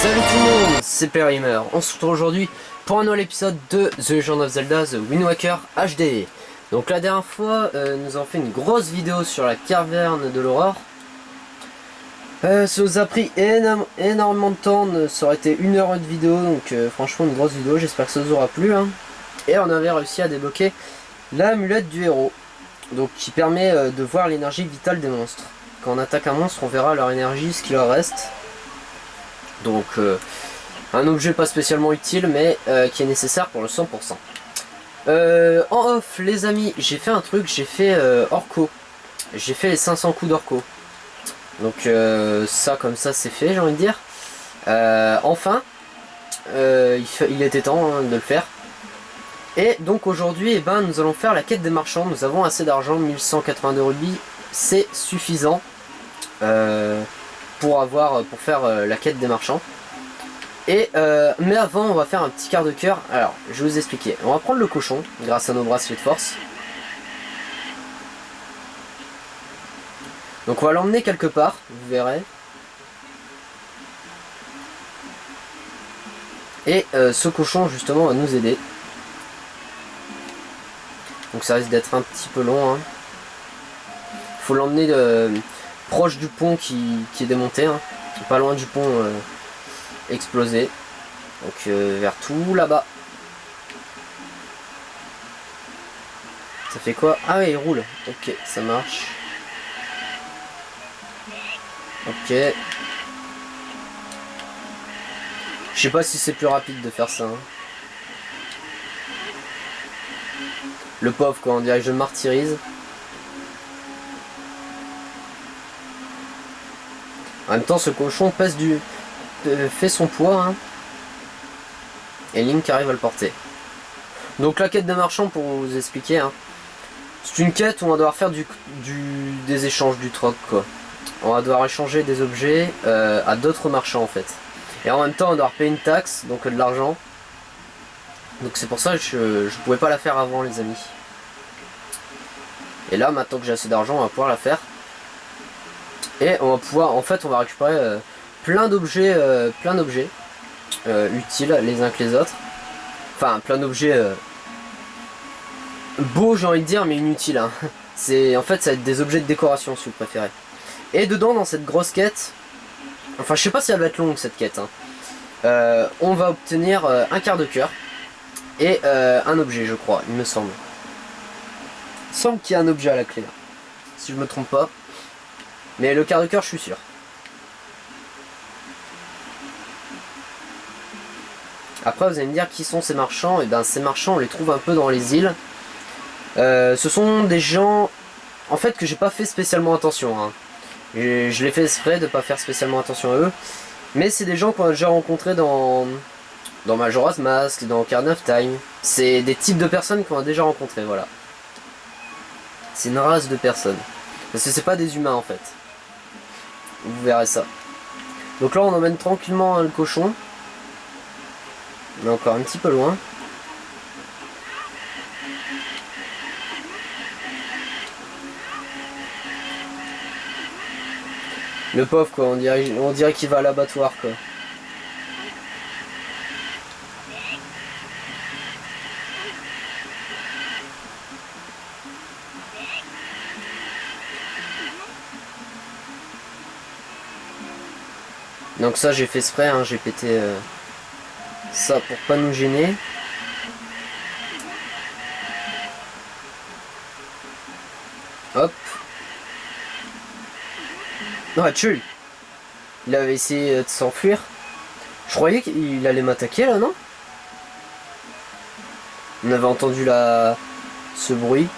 Salut tout le monde, c'est Perimer. On se retrouve aujourd'hui pour un nouvel épisode de The Legend of Zelda The Wind Waker HD. Donc la dernière fois, nous avons fait une grosse vidéo sur la caverne de l'aurore. Ça nous a pris énormément de temps, ça aurait été 1 heure de vidéo, donc franchement une grosse vidéo, j'espère que ça vous aura plu. Hein. Et on avait réussi à débloquer l'amulette du héros, donc qui permet de voir l'énergie vitale des monstres. Quand on attaque un monstre, on verra leur énergie, ce qu'il leur reste. Donc un objet pas spécialement utile, mais qui est nécessaire pour le 100%. En off, les amis, j'ai fait un truc, j'ai fait Orco. J'ai fait les 500 coups d'Orco. Donc ça, comme ça, c'est fait, j'ai envie de dire. Enfin, il était temps hein, de le faire. Et donc aujourd'hui, eh ben, nous allons faire la quête des marchands. Nous avons assez d'argent, 1182 rubis, c'est suffisant pour faire la quête des marchands. Et mais avant, on va faire un petit quart de cœur. Alors, je vais vous expliquer. On va prendre le cochon grâce à nos bracelets de force. Donc on va l'emmener quelque part, vous verrez. Et ce cochon justement va nous aider. Donc ça risque d'être un petit peu long. Hein. Faut l'emmener proche du pont qui est démonté. Hein. Pas loin du pont explosé. Donc vers tout là-bas. Ça fait quoi? Ah ouais, il roule. Ok, ça marche. Ok. Je sais pas si c'est plus rapide de faire ça. Hein. Le pauvre quoi, on dirait que je le martyrise. En même temps, ce cochon fait son poids. Hein. Et Link arrive à le porter. Donc la quête des marchands, pour vous expliquer, hein, c'est une quête où on va devoir faire des échanges, du troc quoi. On va devoir échanger des objets à d'autres marchands en fait. Et en même temps on va devoir payer une taxe, donc de l'argent. Donc c'est pour ça que je pouvais pas la faire avant les amis. Et là maintenant que j'ai assez d'argent on va pouvoir la faire. Et on va pouvoir, en fait on va récupérer plein d'objets utiles les uns que les autres. Enfin plein d'objets beaux j'ai envie de dire mais inutiles. Hein. En fait ça va être des objets de décoration si vous préférez. Et dedans dans cette grosse quête, enfin je sais pas si elle va être longue cette quête. Hein. On va obtenir un quart de cœur et un objet je crois, il me semble. Il semble qu'il y a un objet à la clé là. Si je me trompe pas. Mais le quart de cœur je suis sûr. Après vous allez me dire qui sont ces marchands. Et bien ces marchands on les trouve un peu dans les îles. Ce sont des gens en fait que j'ai pas fait spécialement attention. Hein. Je l'ai fait exprès de pas faire spécialement attention à eux. Mais c'est des gens qu'on a déjà rencontrés dans Majora's Mask, dans Ocarina of Time. C'est des types de personnes qu'on a déjà rencontrés, voilà. C'est une race de personnes. Parce que c'est pas des humains en fait. Vous verrez ça. Donc là on emmène tranquillement le cochon. On est encore un petit peu loin. Le pauvre quoi, on dirait qu'il va à l'abattoir quoi. Donc ça j'ai fait exprès, hein, j'ai pété ça pour pas nous gêner. Hop. Non, tue. Il avait essayé de s'enfuir. Je croyais qu'il allait m'attaquer là, non? On avait entendu ce bruit.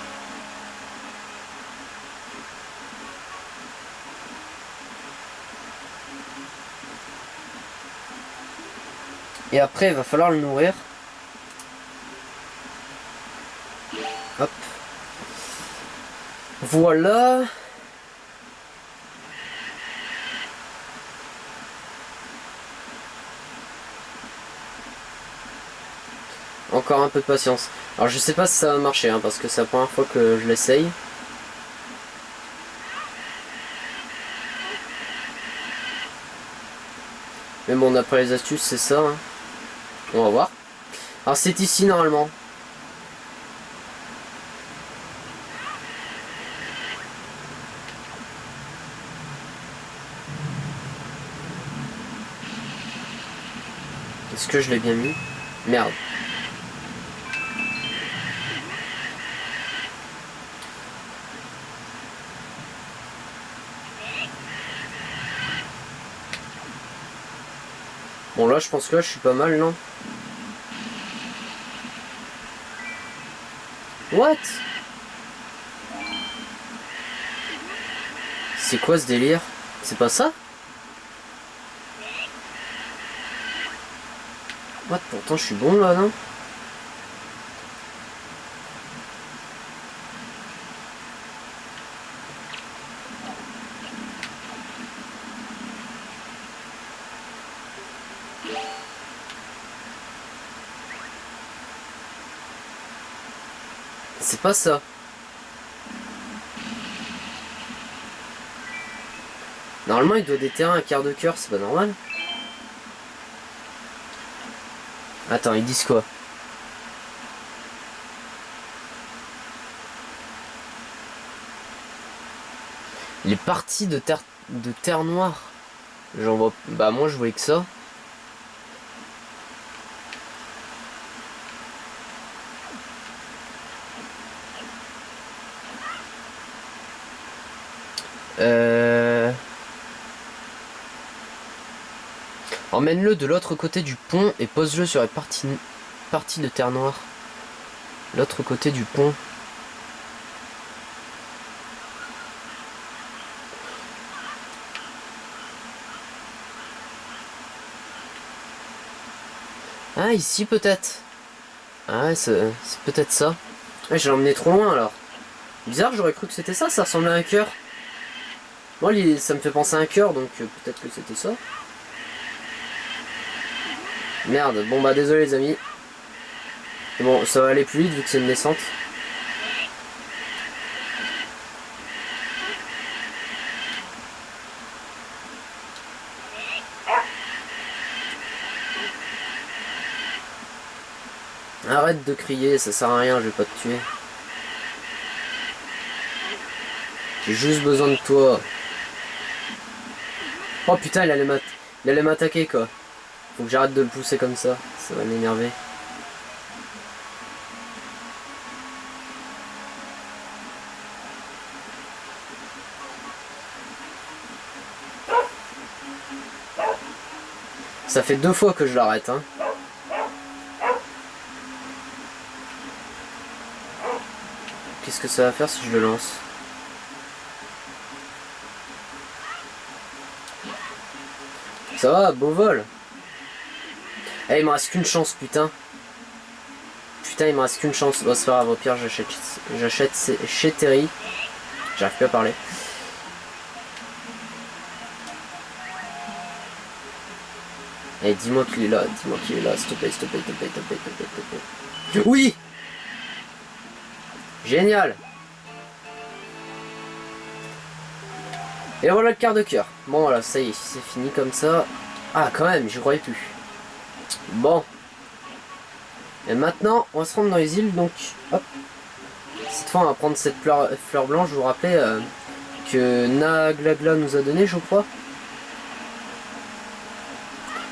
Et après, il va falloir le nourrir. Hop. Voilà. Encore un peu de patience. Alors je sais pas si ça va marcher hein, parce que c'est la première fois que je l'essaye. Mais bon, d'après les astuces, c'est ça. Hein. On va voir. Alors c'est ici normalement. Est-ce que je l'ai bien mis? Merde. Bon là je pense que là je suis pas mal, non? What? C'est quoi ce délire? C'est pas ça? What? Pourtant je suis bon là, non? C'est pas ça. Normalement il doit déterrer un quart de cœur, c'est pas normal. Attends, ils disent quoi? Les parties de terre noire. J'en vois. Bah moi je voyais que ça. Emmène-le de l'autre côté du pont et pose-le sur les parties de terre noire. L'autre côté du pont. Ah, ici peut-être. Ah, c'est peut-être ça. Ah, j'ai emmené trop loin alors. Bizarre, j'aurais cru que c'était ça, ça ressemblait à un cœur. Moi, ça me fait penser à un cœur, donc peut-être que c'était ça. Merde, bon bah désolé les amis. Bon, ça va aller plus vite vu que c'est une descente. Arrête de crier, ça sert à rien, je vais pas te tuer. J'ai juste besoin de toi. Oh putain, il allait m'attaquer quoi. Faut que j'arrête de le pousser comme ça va m'énerver. Ça fait 2 fois que je l'arrête, hein. Qu'est-ce que ça va faire si je le lance? Ça va, beau vol. Eh, il me reste qu'une chance, putain. Putain, il me reste qu'une chance. Bon, c'est pas grave, au pire, j'achète chez Terry. J'arrive plus à parler. Eh, dis-moi qu'il est là, s'il te plaît, s'il te plaît, s'il te plaît, s'il te plaît, s'il te plaît, s'il te plaît. Oui! Génial! Et voilà le quart de cœur. Bon, voilà, ça y est, c'est fini comme ça. Ah, quand même, j'y croyais plus. Bon. Et maintenant, on va se rendre dans les îles, donc, hop. Cette fois, on va prendre cette fleur blanche, je vous rappelais, que Naglagla nous a donné, je crois.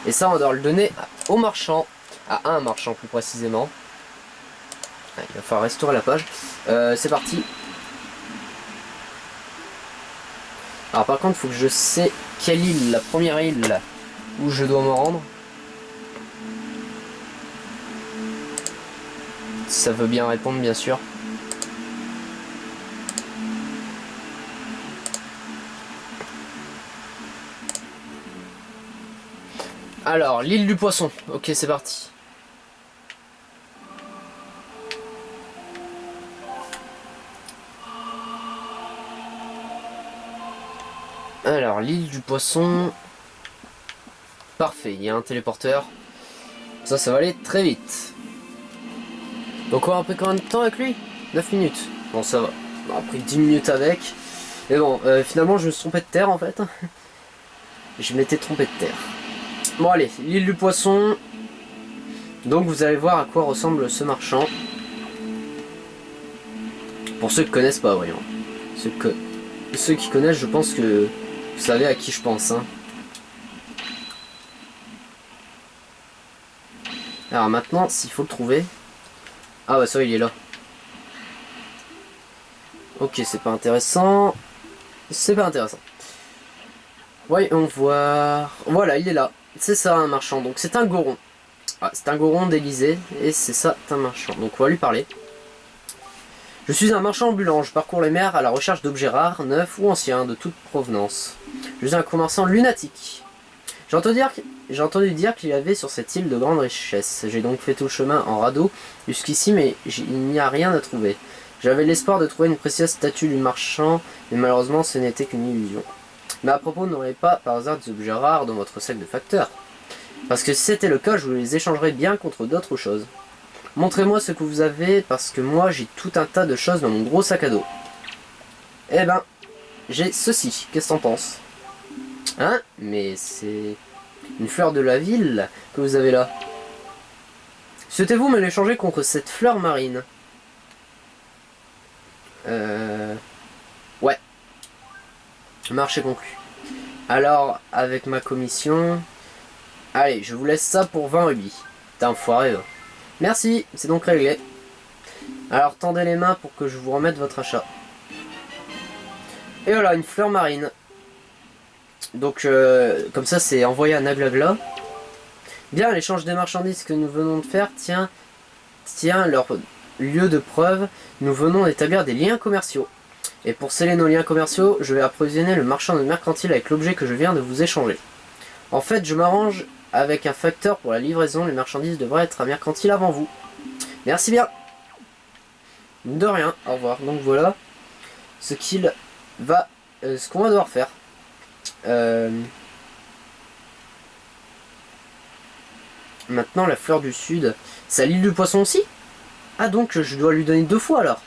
Et ça, on doit le donner au marchand, à un marchand plus précisément. Ah, il va falloir restaurer la page. C'est parti. Alors par contre, il faut que je sais quelle île, la première île où je dois me rendre. Si ça veut bien répondre, bien sûr. Alors, l'île du poisson. Ok, c'est parti. Alors, l'île du poisson. Parfait, il y a un téléporteur. Ça va aller très vite. Donc on va après combien de temps avec lui? 9 minutes. Bon, ça va. On a pris 10 minutes avec. Mais bon, finalement, je me suis trompé de terre en fait. Je m'étais trompé de terre. Bon allez, l'île du poisson. Donc vous allez voir à quoi ressemble ce marchand. Pour ceux qui connaissent pas, voyons. Ceux qui connaissent, je pense que vous savez à qui je pense. Hein. Alors maintenant, s'il faut le trouver... Ah bah ça, il est là. Ok, c'est pas intéressant. C'est pas intéressant. Voyons voir... Voilà, il est là. C'est ça, un marchand. Donc c'est un goron. Ah, c'est un goron déguisé. Et c'est ça, un marchand. Donc on va lui parler. Je suis un marchand ambulant. Je parcours les mers à la recherche d'objets rares, neufs ou anciens, de toute provenance. Je suis un commerçant lunatique. J'ai entendu dire qu'il y avait sur cette île de grandes richesses. J'ai donc fait tout le chemin en radeau jusqu'ici, mais il n'y a rien à trouver. J'avais l'espoir de trouver une précieuse statue du marchand, mais malheureusement ce n'était qu'une illusion. Mais à propos, n'aurez pas par hasard des objets rares dans votre sac de facteur? Parce que si c'était le cas, je vous les échangerais bien contre d'autres choses. Montrez-moi ce que vous avez, parce que moi j'ai tout un tas de choses dans mon gros sac à dos. Eh ben, j'ai ceci, qu'est-ce que t'en penses? Hein? Mais c'est une fleur de la ville que vous avez là. Souhaitez-vous me l'échanger contre cette fleur marine? Ouais. Marché conclu. Alors, avec ma commission... Allez, je vous laisse ça pour 20 rubis. T'es un foiré, va. Merci, c'est donc réglé. Alors, tendez les mains pour que je vous remette votre achat. Et voilà, une fleur marine. Donc, comme ça, c'est envoyé à Naglagla. Bien, l'échange des marchandises que nous venons de faire tient leur lieu de preuve. Nous venons d'établir des liens commerciaux. Et pour sceller nos liens commerciaux, je vais approvisionner le marchand de mercantile avec l'objet que je viens de vous échanger. En fait, je m'arrange avec un facteur pour la livraison. Les marchandises devraient être à mercantile avant vous. Merci bien. De rien, au revoir. Donc voilà ce qu'on va devoir faire. Maintenant, la fleur du sud. C'est à l'île du poisson aussi? Ah, donc je dois lui donner 2 fois alors.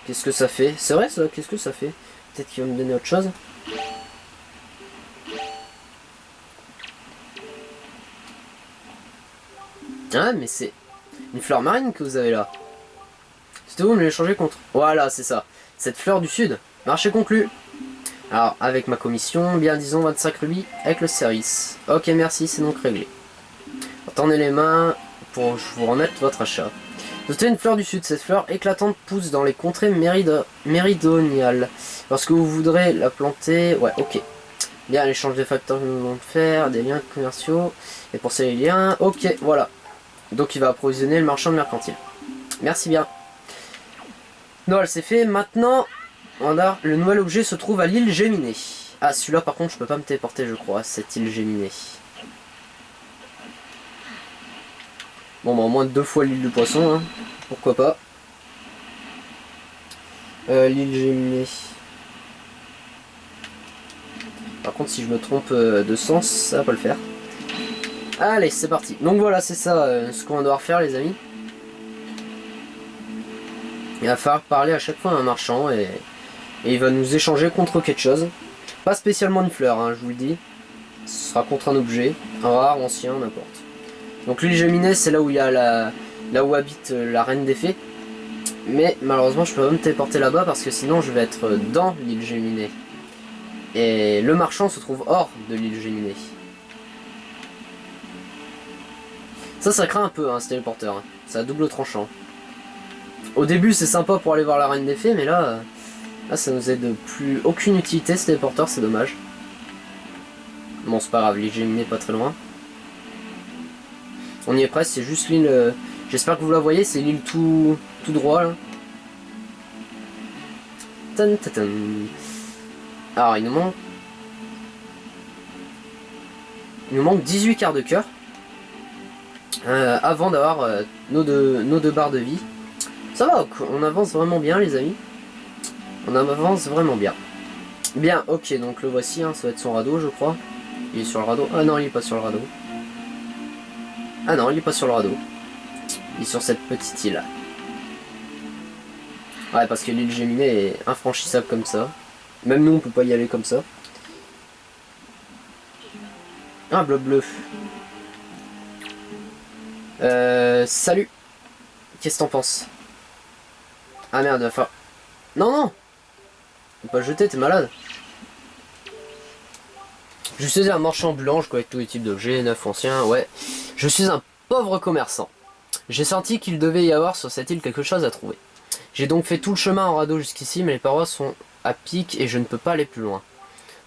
Qu'est-ce que ça fait? C'est vrai ça? Qu'est-ce que ça fait? Peut-être qu'il va me donner autre chose. Ah, mais c'est une fleur marine que vous avez là. C'était vous me l'échanger contre. Voilà, c'est ça. Cette fleur du sud. Marché conclu. Alors, avec ma commission, bien disons 25 rubis avec le service. Ok, merci, c'est donc réglé. Tendez les mains pour vous remettre votre achat. Notez une fleur du sud. Cette fleur éclatante pousse dans les contrées méridionales. Lorsque vous voudrez la planter... Ouais, ok. Bien, l'échange des facteurs que nous allons faire, des liens commerciaux. Et pour ces liens, ok, voilà. Donc il va approvisionner le marchand de mercantile. Merci bien. Noël, c'est fait. Maintenant, le nouvel objet se trouve à l'île Géminée. Ah, celui-là, par contre, je peux pas me téléporter, je crois, cette île Géminée. Bon, bah, au moins 2 fois l'île du poisson, hein. Pourquoi pas. L'île Géminée. Par contre, si je me trompe de sens, ça va pas le faire. Allez, c'est parti. Donc voilà, c'est ça ce qu'on va devoir faire, les amis. Il va falloir parler à chaque fois à un marchand et il va nous échanger contre quelque chose. Pas spécialement une fleur, hein, je vous le dis. Ce sera contre un objet, un rare, ancien, n'importe. Donc l'île Géminée, c'est là où il y a là où habite la reine des fées. Mais malheureusement, je peux pas me téléporter là-bas parce que sinon je vais être dans l'île Géminée. Et le marchand se trouve hors de l'île Géminée. Ça craint un peu, hein, ce téléporteur. Hein. C'est à double tranchant. Au début, c'est sympa pour aller voir la reine des fées, mais là ça nous est de plus aucune utilité, ce téléporteur, c'est dommage. Bon, c'est pas grave, l'île Géminée pas très loin. On y est presque, c'est juste l'île... J'espère que vous la voyez, c'est l'île tout droit, là. Alors, il nous manque 18 quarts de cœur. Avant d'avoir nos deux barres de vie. Ça va, on avance vraiment bien, les amis. On avance vraiment bien. Bien, ok, donc le voici, hein, ça va être son radeau, je crois. Il est sur le radeau. Ah non, il est pas sur le radeau. Ah non, il est pas sur le radeau. Il est sur cette petite île. Ouais, parce que l'île Géminée est infranchissable comme ça. Même nous, on peut pas y aller comme ça. Un blob bleu. Salut. Qu'est-ce que t'en penses? Ah merde, enfin... Non, non. Faut pas le jeter, t'es malade. Je suis un marchand ambulant, je collecte tous les types d'objets, neufs, anciens, ouais. Je suis un pauvre commerçant. J'ai senti qu'il devait y avoir sur cette île quelque chose à trouver. J'ai donc fait tout le chemin en radeau jusqu'ici, mais les parois sont à pic et je ne peux pas aller plus loin.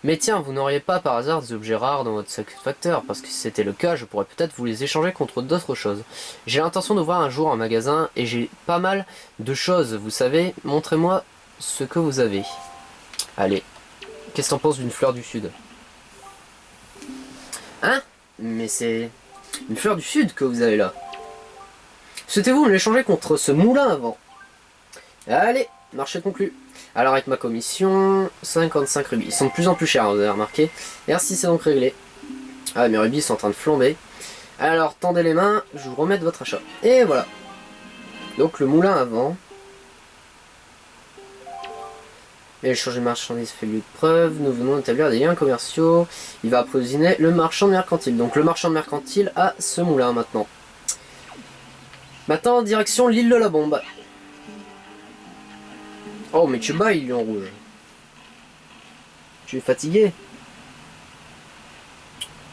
Mais tiens, vous n'auriez pas par hasard des objets rares dans votre satisfacteur, parce que si c'était le cas, je pourrais peut-être vous les échanger contre d'autres choses. J'ai l'intention d'ouvrir un jour un magasin et j'ai pas mal de choses, vous savez, montrez-moi ce que vous avez. Allez, qu'est-ce que t'en penses d'une fleur du sud? Hein? Mais c'est une fleur du sud que vous avez là. Souhaitez-vous me l'échanger contre ce moulin avant? Allez, marché conclu. Alors avec ma commission, 55 rubis. Ils sont de plus en plus chers, hein, vous avez remarqué. Merci, c'est donc réglé. Ah, mes rubis sont en train de flamber. Alors, tendez les mains, je vous remets de votre achat. Et voilà. Donc le moulin avant. Et échanger de marchandises fait lieu de preuve. Nous venons d'établir des liens commerciaux. Il va approvisionner le marchand mercantile. Donc le marchand mercantile a ce moulin maintenant. Maintenant, direction l'île de la Bombe. Oh, mais tu bailles, lion rouge. Tu es fatigué?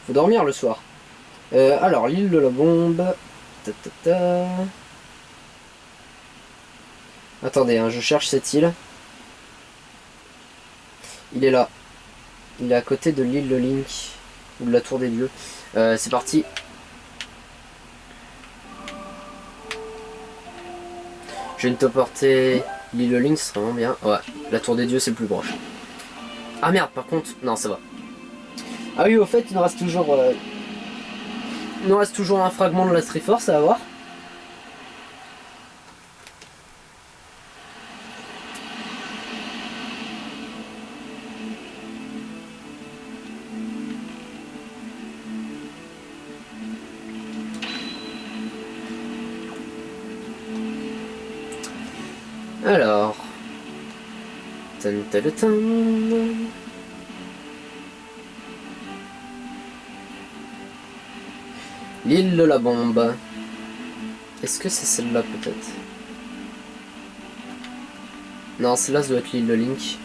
Faut dormir le soir. Alors, l'île de la Bombe. Ta, ta, ta. Attendez, hein, je cherche cette île. Il est là. Il est à côté de l'île de Link. Ou de la Tour des Dieux. C'est parti. Je viens de te porter l'île de Link, c'est vraiment bien. Ouais, la Tour des Dieux, c'est le plus proche. Ah merde, par contre, non, ça va. Ah oui, au fait, il nous reste toujours un fragment de la Triforce à avoir. Alors... Tan, tan, tan. L'île de la Bombe. Est-ce que c'est celle-là peut-être? Non, celle-là ça doit être l'île de Link.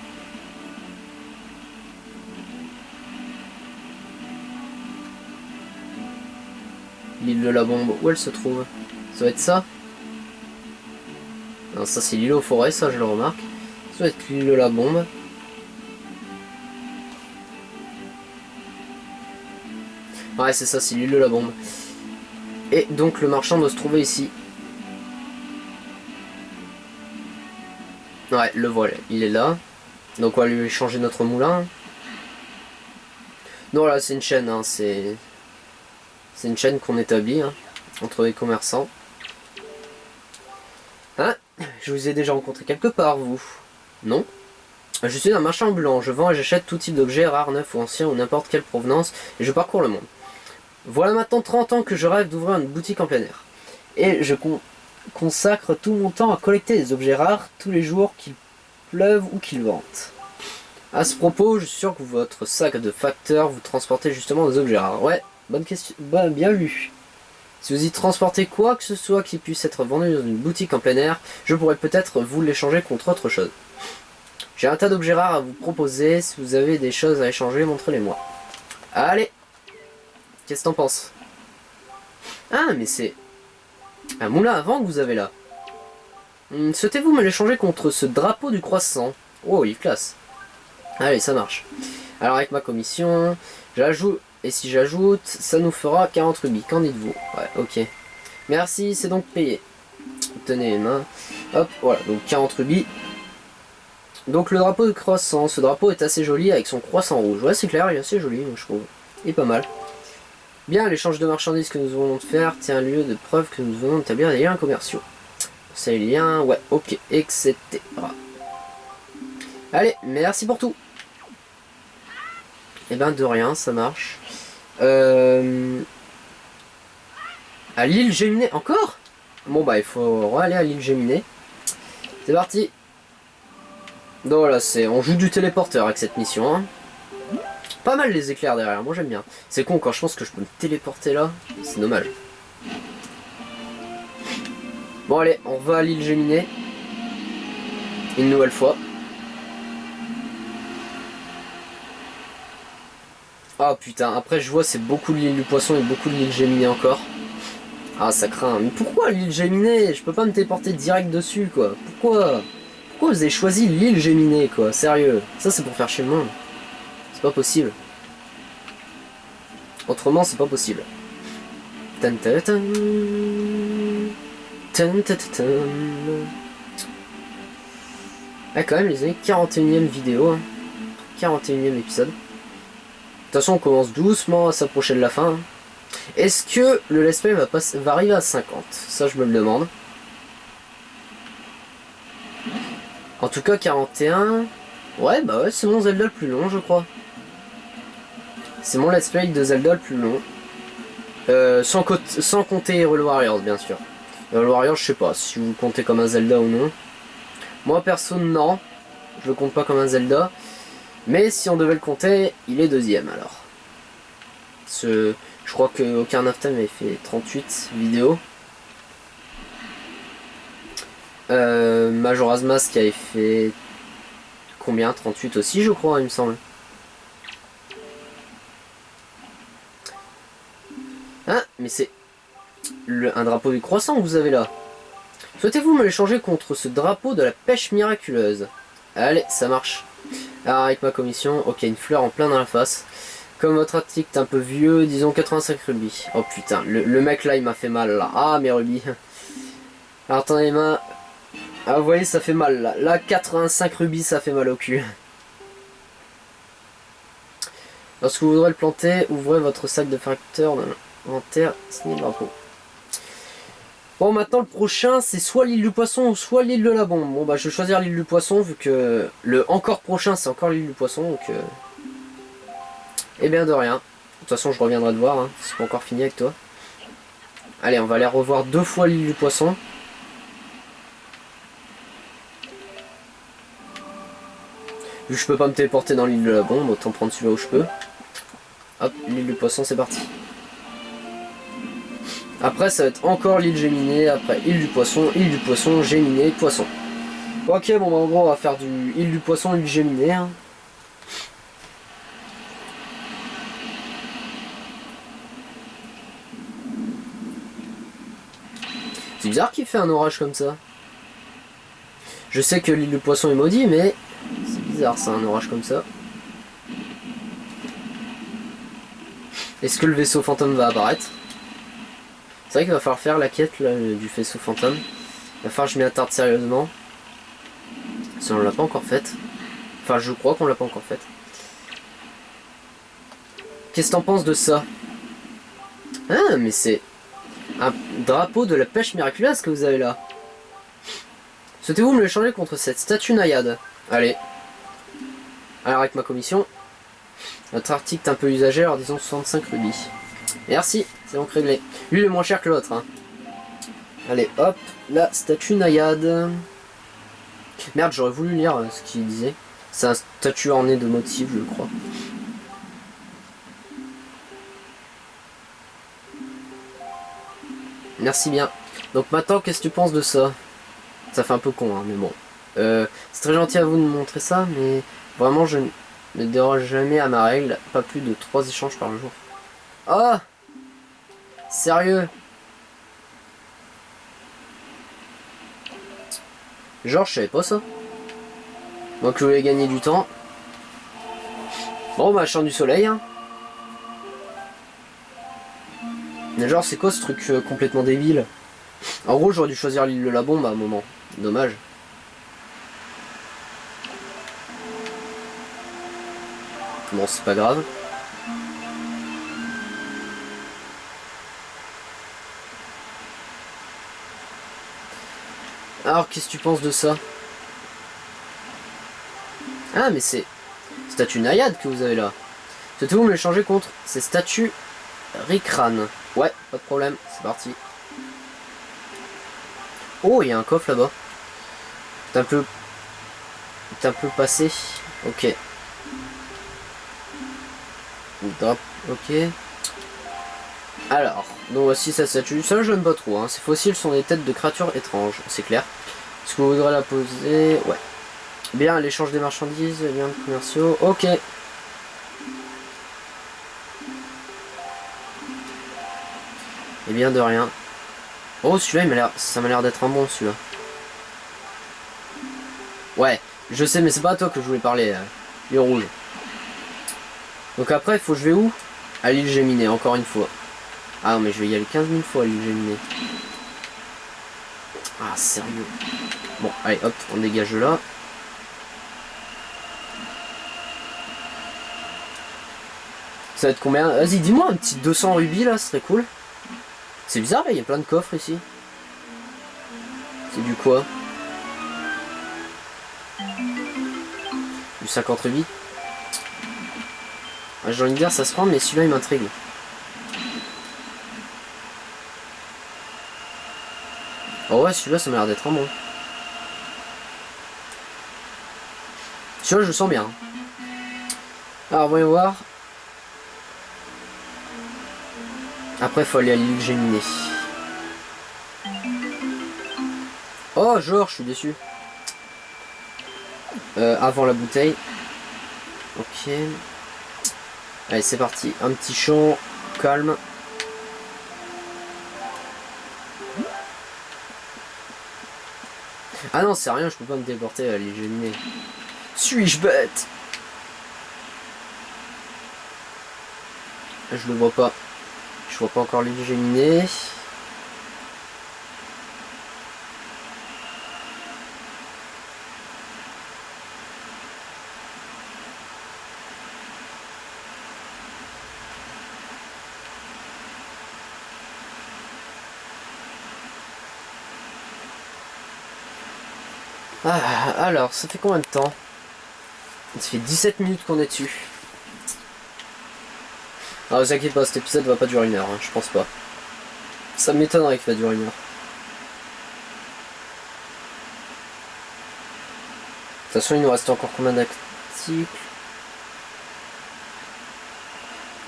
L'île de la Bombe, où elle se trouve? Ça doit être ça? Non, ça c'est l'île aux forêts, ça je le remarque. Ça doit être l'île de la Bombe. Ouais, c'est ça, c'est l'île de la Bombe. Et donc le marchand doit se trouver ici. Ouais, le voilà, il est là. Donc on va lui changer notre moulin. Non, là c'est une chaîne, hein, c'est une chaîne qu'on établit hein, entre les commerçants. Hein? Je vous ai déjà rencontré quelque part, vous? Non? Je suis un marchand ambulant, je vends et j'achète tout type d'objets, rares, neufs ou anciens ou n'importe quelle provenance, et je parcours le monde. Voilà maintenant 30 ans que je rêve d'ouvrir une boutique en plein air. Et je consacre tout mon temps à collecter des objets rares tous les jours, qu'il pleuve ou qu'il vente. À ce propos, je suis sûr que votre sac de facteur vous transportez justement des objets rares. Ouais, bonne question, bien lu. Si vous y transportez quoi que ce soit qui puisse être vendu dans une boutique en plein air, je pourrais peut-être vous l'échanger contre autre chose. J'ai un tas d'objets rares à vous proposer, si vous avez des choses à échanger, montrez-les-moi. Allez! Qu'est-ce que t'en penses? Ah, mais c'est un moulin à vent que vous avez là. Souhaitez-vous me l'échanger contre ce drapeau du croissant? Oh, il est classe. Allez, ça marche. Alors avec ma commission, j'ajoute... Et si j'ajoute, ça nous fera 40 rubis. Qu'en dites-vous? Ouais, ok. Merci, c'est donc payé. Tenez les mains. Hop, voilà, donc 40 rubis. Donc le drapeau de croissant. Ce drapeau est assez joli avec son croissant rouge. Ouais, c'est clair, il est assez joli, moi, je trouve. Il est pas mal. Bien, l'échange de marchandises que nous venons de faire tient lieu de preuve que nous venons d'établir des liens commerciaux. Ces liens, ouais, ok, etc. Allez, merci pour tout. Et ben de rien, ça marche. À l'île Géminée, encore? Bon bah il faut aller à l'île Géminée. C'est parti. Donc voilà, on joue du téléporteur avec cette mission. Hein. Pas mal les éclairs derrière, moi j'aime bien. C'est con quand je pense que je peux me téléporter là, c'est dommage. Bon allez, on va à l'île Géminées. Une nouvelle fois. Ah putain, après je vois c'est beaucoup l'île du Poisson et beaucoup l'île Géminées encore. Ah ça craint, mais pourquoi l'île Géminées? Je peux pas me téléporter direct dessus quoi. Pourquoi vous avez choisi l'île Géminées quoi, sérieux? Ça c'est pour faire chier le monde. C'est pas possible. Autrement c'est pas possible. Tan, tan, tan. Tan, tan, tan, tan. Ah quand même les amis, 41ème vidéo, hein. 41ème épisode. De toute façon on commence doucement à s'approcher de la fin. Hein. Est-ce que le let's play va arriver à 50? Ça je me le demande. En tout cas 41... Ouais bah ouais c'est mon Zelda le plus long je crois. C'est mon let's play de Zelda le plus long. Sans compter Hyrule Warriors bien sûr. Hyrule Warriors je sais pas si vous comptez comme un Zelda ou non. Moi perso non. Je le compte pas comme un Zelda. Mais si on devait le compter, il est deuxième alors. Je crois que Ocarina of Time avait fait 38 vidéos. Majora's Mask avait fait combien? 38 aussi je crois il me semble. Ah mais c'est un drapeau du croissant que vous avez là. Souhaitez-vous me l'échanger contre ce drapeau de la pêche miraculeuse? Allez ça marche. Alors avec ma commission, ok une fleur en plein dans la face. Comme votre article est un peu vieux, disons 85 rubis. Oh putain, le mec là il m'a fait mal là. Ah mes rubis. Alors attendez les mains. Ah vous voyez ça fait mal là. Là 85 rubis ça fait mal au cul. Lorsque vous voudrez le planter, ouvrez votre sac de facteur dans l'inventaire, signez le drapeau. Bon maintenant le prochain c'est soit l'île du Poisson ou soit l'île de la Bombe. Bon bah je vais choisir l'île du Poisson vu que le encore prochain c'est encore l'île du Poisson donc... Eh bien de rien. De toute façon je reviendrai te voir, hein. C'est pas encore fini avec toi. Allez on va aller revoir 2 fois l'île du Poisson. Vu que je peux pas me téléporter dans l'île de la Bombe, autant prendre celui-là où je peux. Hop, l'île du Poisson c'est parti. Après ça va être encore l'île Géminée, après île du Poisson, Géminée, Poisson. Ok bon bah en gros on va faire du île du Poisson, île Géminée. Hein. C'est bizarre qu'il fait un orage comme ça. Je sais que l'île du Poisson est maudit mais c'est bizarre ça un orage comme ça. Est-ce que le vaisseau fantôme va apparaître? C'est vrai qu'il va falloir faire la quête là, du vaisseau fantôme. Il va falloir que je m'y attarde sérieusement. Si on l'a pas encore faite. Enfin je crois qu'on l'a pas encore faite. Qu'est-ce que t'en penses de ça? Ah mais c'est un drapeau de la pêche miraculeuse que vous avez là. Souhaitez-vous me le changer contre cette statue naïade? Allez. Alors avec ma commission. Notre article est un peu usagé, alors disons 65 rubis. Merci, c'est donc réglé. Lui il est moins cher que l'autre. Hein. Allez, hop, la statue naïade. Merde, j'aurais voulu lire ce qu'il disait. C'est un statue orné de motifs, je crois. Merci bien. Donc maintenant, qu'est-ce que tu penses de ça? Ça fait un peu con, hein, mais bon. C'est très gentil à vous de me montrer ça, mais vraiment, je ne déroge jamais à ma règle. Pas plus de 3 échanges par jour. Oh! Sérieux? Genre, je savais pas ça. Moi que je voulais gagner du temps. Bon, bah, chant du soleil, hein. Mais genre, c'est quoi ce truc complètement débile? En gros, j'aurais dû choisir l'île de la Bombe à un moment. Dommage. Bon, c'est pas grave. Alors, qu'est-ce que tu penses de ça? Ah, mais c'est statue naïade que vous avez là. Souhaitez-vous me le changer contre ces statues Ricran? Ouais, pas de problème, c'est parti. Oh, il y a un coffre là-bas. T'es un peu passé. Ok. Ok. Alors, donc voici sa statue. Ça, je n'aime pas trop. Hein. Ces fossiles sont des têtes de créatures étranges, c'est clair. Est-ce que vous voudrez la poser? Ouais. Bien, l'échange des marchandises, liens commerciaux. Ok. Et bien de rien. Oh, celui-là, ça m'a l'air d'être un bon, celui-là. Ouais, je sais, mais c'est pas à toi que je voulais parler. Les rouges. Donc après, il faut que je vais où? À l'île Géminée, encore une fois. Ah non, mais je vais y aller 15 000 fois à l'île Géminée. Ah, sérieux. Bon, allez, hop, on dégage là. Ça va être combien? Vas-y, dis-moi un petit 200 rubis là, ce serait cool. C'est bizarre, il y a plein de coffres ici. C'est du quoi? Du 50 rubis. Ah, j'ai envie de dire, ça se prend, mais celui-là il m'intrigue. Oh ouais, celui-là ça m'a l'air d'être un bon. Celui-là je le sens bien. Alors voyons voir. Après faut aller à l'île Géminée. Oh genre je suis déçu. Avant la bouteille. Ok. Allez c'est parti. Un petit champ. Calme. Ah non c'est rien, je peux pas me déporter à l'île Géminée. Suis-je bête? Je le vois pas. Je vois pas encore l'île Géminée. Ah, alors, ça fait combien de temps? Ça fait 17 minutes qu'on est dessus. Ah, vous inquiétez pas, cet épisode va pas durer 1 heure, hein, je pense pas. Ça m'étonnerait qu'il va durer 1 heure. De toute façon, il nous reste encore combien d'articles?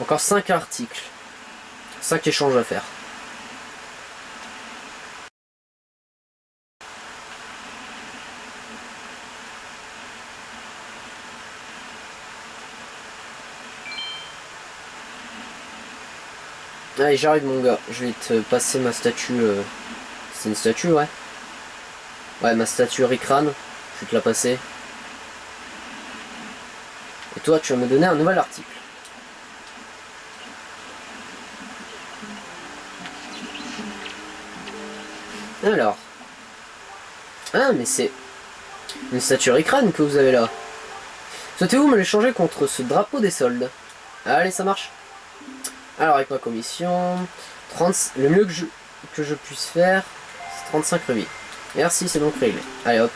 Encore 5 articles. 5 échanges à faire. Allez, j'arrive mon gars. Je vais te passer ma statue. C'est une statue, ouais. Ouais, ma statue Ricran. Je vais te la passer. Et toi, tu vas me donner un nouvel article. Alors. Ah, mais c'est une statue Ricran que vous avez là. Souhaitez-vous me l'échanger contre ce drapeau des soldes? Allez, ça marche. Alors, avec ma commission, 30, le mieux que je puisse faire, c'est 35 rubis. Merci, c'est donc réglé. Allez, hop.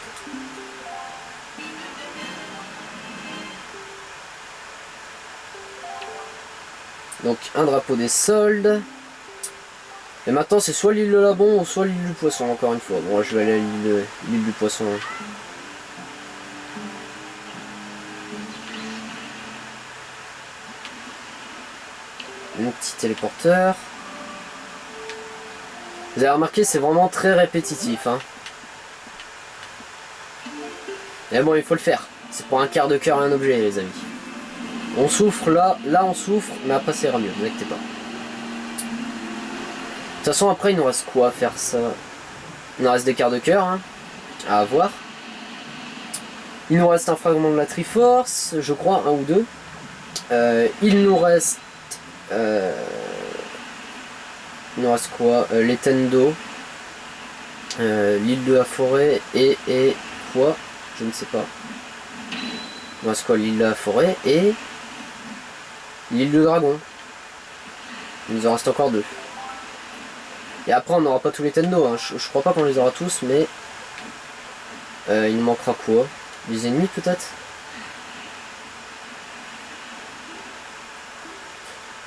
Donc, un drapeau des soldes. Et maintenant, c'est soit l'île de Labon ou soit l'île du Poisson, encore une fois. Bon, je vais aller à l'île du Poisson. Un petit téléporteur. Vous avez remarqué, c'est vraiment très répétitif. Hein. Mais bon, il faut le faire. C'est pour un quart de cœur un objet, les amis. On souffre là on souffre, mais après ça ira mieux, ne vous inquiétez pas. De toute façon, après, il nous reste quoi à faire ça? Il nous reste des quarts de cœur hein, à avoir. Il nous reste un fragment de la Triforce, je crois, un ou deux. Il nous reste quoi? Les Tendo, l'île de la forêt et quoi? Je ne sais pas. Il nous reste quoi? L'île de la forêt et l'île de dragon. Il nous en reste encore 2. Et après on n'aura pas tous les Tendo, hein. Je crois pas qu'on les aura tous, mais il nous manquera quoi? Des ennemis peut-être?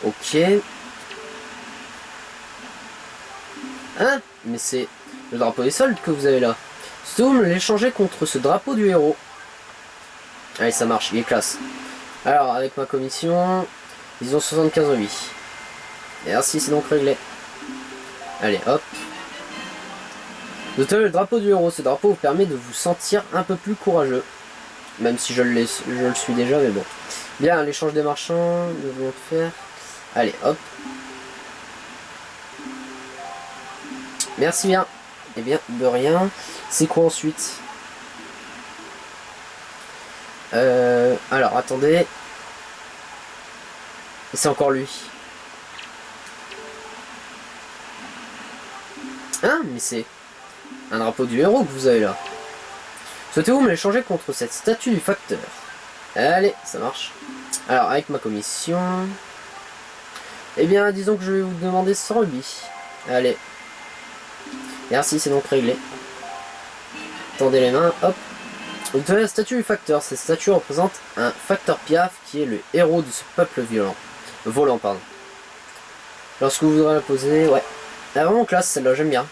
Ok. Hein? Mais c'est le drapeau des soldes que vous avez là. Si vous me l'échangez contre ce drapeau du héros. Allez, ça marche, il est classe. Alors, avec ma commission, Ils ont 75 rubis. Merci, c'est donc réglé. Allez, hop. Notez le drapeau du héros. Ce drapeau vous permet de vous sentir un peu plus courageux. Même si je le suis déjà, mais bon. Bien, l'échange des marchands, nous voulons faire. Allez, hop. Merci bien. Eh bien, de rien. C'est quoi ensuite? Alors, attendez. C'est encore lui. Hein? Mais c'est un drapeau du héros que vous avez là. Souhaitez-vous me l'échanger contre cette statue du facteur? Allez, ça marche. Alors, avec ma commission... Eh bien, disons que je vais vous demander 100 rubis. Allez. Merci, c'est donc réglé. Tendez les mains, hop. Vous avez la statue du facteur. Cette statue représente un facteur Piaf qui est le héros de ce peuple volant, pardon. Lorsque vous voudrez la poser, ouais. Elle est vraiment classe celle-là, j'aime bien.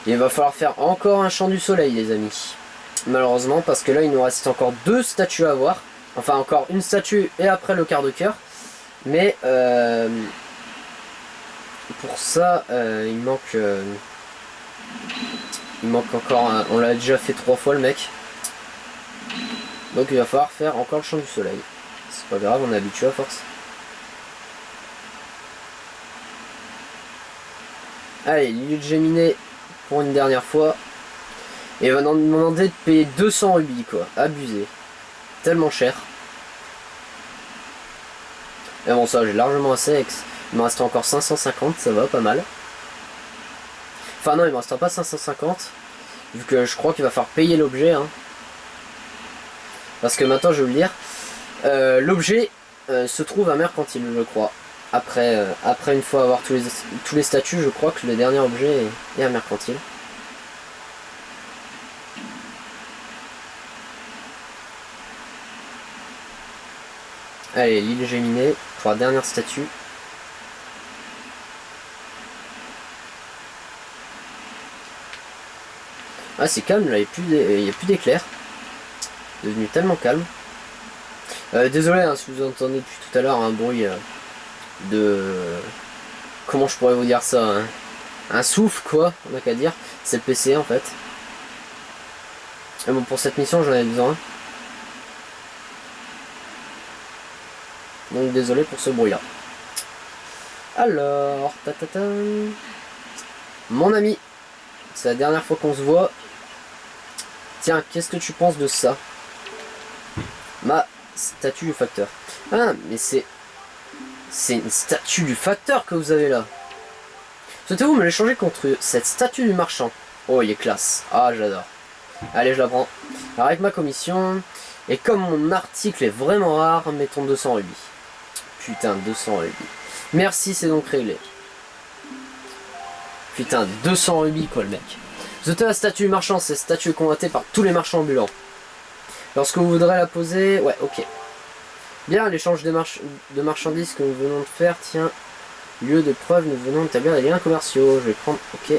Il va falloir faire encore un chant du soleil, les amis. Malheureusement, parce que là, il nous reste encore 2 statues à voir. Enfin, encore une statue et après le quart de cœur. Mais pour ça, il manque encore un... On l'a déjà fait 3 fois, le mec. Donc il va falloir faire encore le chant du soleil. C'est pas grave, on est habitué à force. Allez, Lilith Géminé pour une dernière fois. Et il va nous demander de payer 200 rubis, quoi. Abusé. Tellement cher. Et bon, ça, j'ai largement assez. Il me reste encore 550, ça va, pas mal. Enfin non, il me reste pas 550. Vu que je crois qu'il va falloir payer l'objet. Hein. Parce que maintenant, je vais vous le dire. L'objet se trouve à Mercantile, je crois. Après une fois avoir tous les statuts, je crois que le dernier objet est à Mercantile. Allez, l'île Géminé pour la dernière statue. Ah, c'est calme là, il n'y a plus d'éclairs. Devenu tellement calme. Désolé hein, si vous entendez depuis tout à l'heure un bruit de... Comment je pourrais vous dire ça hein, un souffle quoi, on n'a qu'à dire. C'est le PC en fait. Et bon, pour cette mission j'en ai besoin. Donc désolé pour ce bruit là. Alors, mon ami, c'est la dernière fois qu'on se voit. Tiens, qu'est-ce que tu penses de ça? Ma statue du facteur. Ah, mais c'est une statue du facteur que vous avez là. Souhaitez-vous me l'échanger contre cette statue du marchand? Oh, il est classe. Ah, j'adore. Allez, je la prends. Alors, avec ma commission, et comme mon article est vraiment rare, mettons 200 rubis. Putain, 200 rubis. Merci, c'est donc réglé. Putain, 200 rubis, quoi, le mec. Vous êtes la statue du marchand, cette statue est convoitée par tous les marchands ambulants. Lorsque vous voudrez la poser, ouais, ok. Bien, l'échange de marchandises que nous venons de faire, tiens, lieu de preuve, nous venons d'établir des liens commerciaux. Je vais prendre, ok.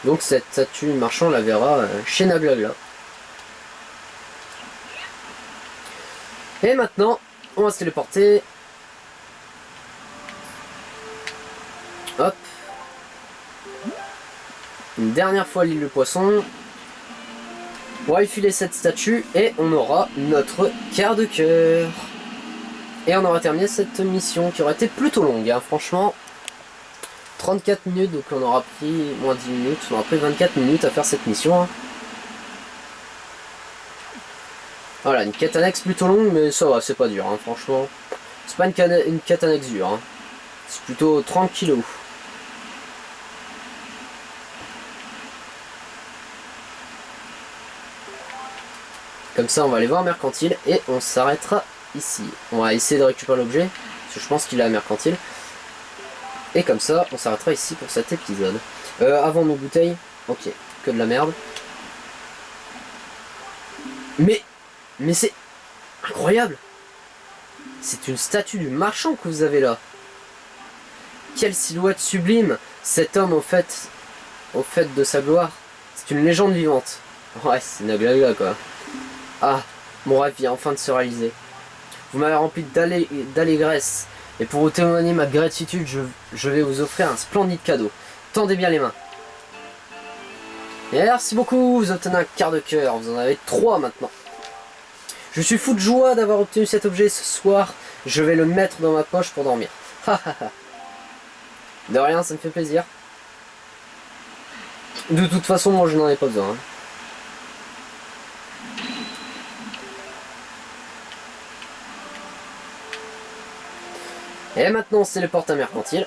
Donc cette statue du marchand, on la verra chez Naglagla. Et maintenant, on va se téléporter. Hop. Une dernière fois l'île de poisson. On va effiler cette statue et on aura notre quart de cœur. Et on aura terminé cette mission qui aurait été plutôt longue, hein, franchement. 34 minutes, donc on aura pris moins 10 minutes. On aura pris 24 minutes à faire cette mission. Hein. Voilà, une quête annexe plutôt longue, mais ça va, c'est pas dur, hein, franchement. C'est pas une quête annexe dure. Hein. C'est plutôt 30 kilos. Comme ça, on va aller voir Mercantile et on s'arrêtera ici. On va essayer de récupérer l'objet, parce que je pense qu'il est à Mercantile. Et comme ça, on s'arrêtera ici pour cet épisode. Avant nos bouteilles, ok, que de la merde. Mais c'est incroyable. C'est une statue du marchand que vous avez là. Quelle silhouette sublime. Cet homme, en fait, au fait de sa gloire. C'est une légende vivante. Ouais, c'est Naglagla quoi. Ah, mon rêve vient enfin de se réaliser. Vous m'avez rempli d'allégresse. Et pour vous témoigner ma gratitude, je vais vous offrir un splendide cadeau. Tendez bien les mains. Et merci beaucoup, vous obtenez un quart de cœur. Vous en avez 3 maintenant. Je suis fou de joie d'avoir obtenu cet objet ce soir. Je vais le mettre dans ma poche pour dormir. De rien, ça me fait plaisir. De toute façon, moi je n'en ai pas besoin. Hein. Et maintenant, on se téléporte à Mercantile.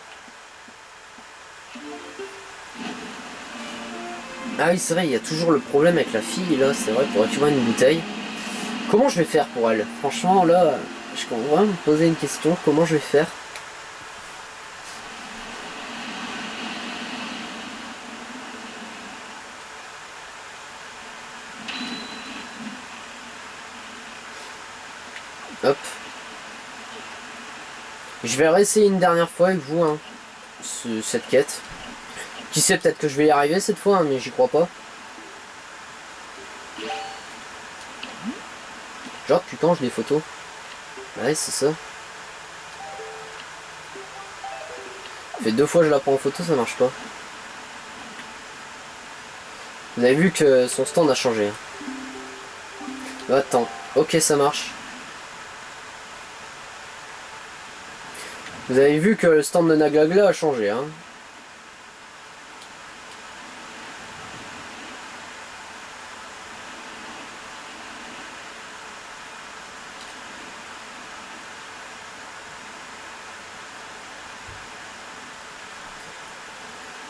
Ah oui, c'est vrai, il y a toujours le problème avec la fille, là, c'est vrai, pour récupérer une bouteille. Comment je vais faire pour elle? Franchement, là, je commence vraiment à me poser une question. Comment je vais faire? Hop. Je vais réessayer une dernière fois avec vous, hein, cette quête. Qui sait, peut-être que je vais y arriver cette fois, hein, mais j'y crois pas. Genre, tu penches des photos. Ouais, c'est ça. Ça fait 2 fois que je la prends en photo, ça marche pas. Vous avez vu que son stand a changé. Attends, ok, ça marche. Vous avez vu que le stand de Naglagla a changé, hein.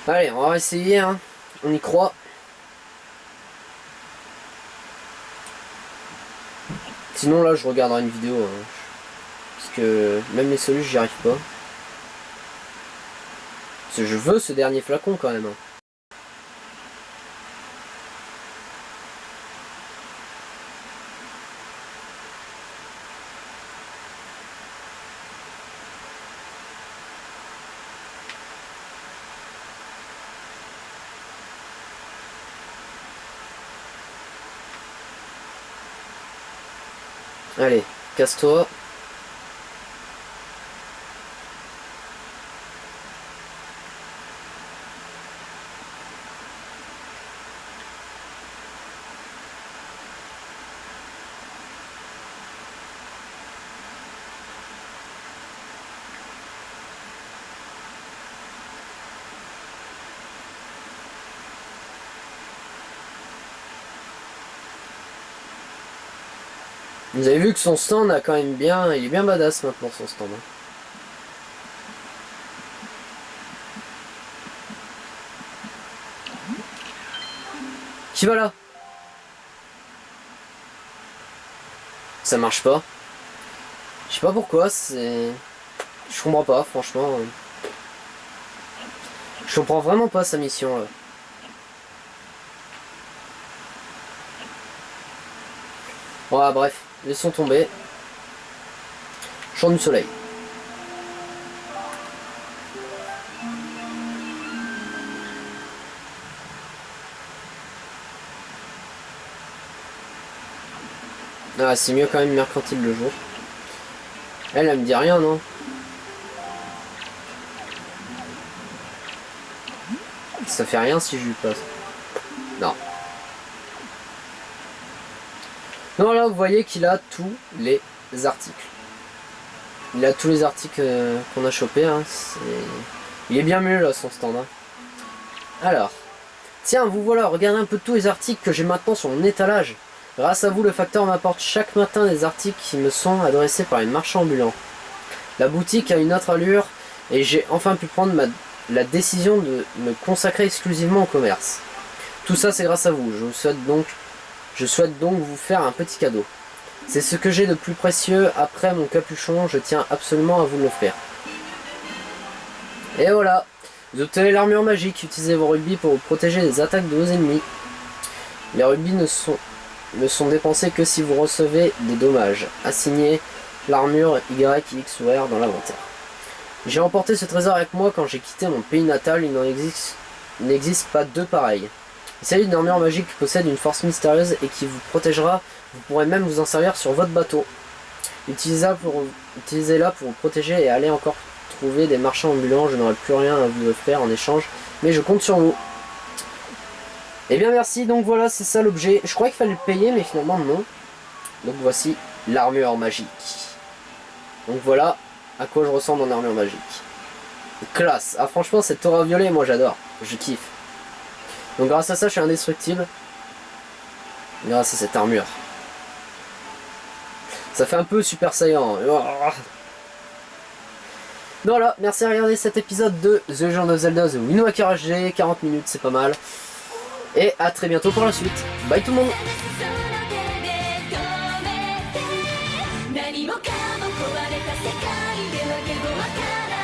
Allez, on va essayer, hein. On y croit. Sinon là je regarderai une vidéo, hein. Parce que même les solutions j'y arrive pas. Parce que je veux ce dernier flacon quand même, hein. Allez, casse-toi. Vous avez vu que son stand a quand même bien... Il est bien badass maintenant son stand. Hein. Qui va là? Ça marche pas. Je sais pas pourquoi, c'est... Je comprends pas, franchement. Je comprends vraiment pas sa mission. Là. Ouais, bref. Laissons tomber. Chant du soleil. Ah, c'est mieux quand même Mercantile le jour. Elle me dit rien, non? Ça fait rien si je lui passe. Non. Non, là, vous voyez qu'il a tous les articles. Il a tous les articles qu'on a chopés. Hein. Il est bien mieux, là, son stand. Hein. Alors. Tiens, vous voilà, regardez un peu tous les articles que j'ai maintenant sur mon étalage. Grâce à vous, le facteur m'apporte chaque matin des articles qui me sont adressés par les marchands ambulants. La boutique a une autre allure et j'ai enfin pu prendre la décision de me consacrer exclusivement au commerce. Tout ça, c'est grâce à vous. Je souhaite donc vous faire un petit cadeau. C'est ce que j'ai de plus précieux après mon capuchon, je tiens absolument à vous l'offrir. Et voilà, vous obtenez l'armure magique, utilisez vos rubis pour vous protéger des attaques de vos ennemis. Les rubis ne sont dépensés que si vous recevez des dommages. Assignez l'armure Y, X ou R dans l'inventaire. J'ai emporté ce trésor avec moi quand j'ai quitté mon pays natal, il n'en existe n'existe pas deux pareils. Il s'agit d'une armure magique qui possède une force mystérieuse et qui vous protégera. Vous pourrez même vous en servir sur votre bateau. Utilisez-la pour vous protéger et aller encore trouver des marchands ambulants. Je n'aurai plus rien à vous offrir en échange, mais je compte sur vous. Et bien merci, donc voilà, c'est ça l'objet. Je croyais qu'il fallait le payer, mais finalement non. Donc voici l'armure magique. Donc voilà à quoi je ressemble en armure magique. Classe. Ah franchement cette aura violet, moi j'adore. Je kiffe. Donc grâce à ça je suis indestructible. Grâce à cette armure. Ça fait un peu Super Saiyan. Voilà, merci à regarder cet épisode de The Legend of Zelda The Wind Waker HD. 40 minutes, c'est pas mal. Et à très bientôt pour la suite. Bye tout le monde. 何もかも壊れた世界ではけどわから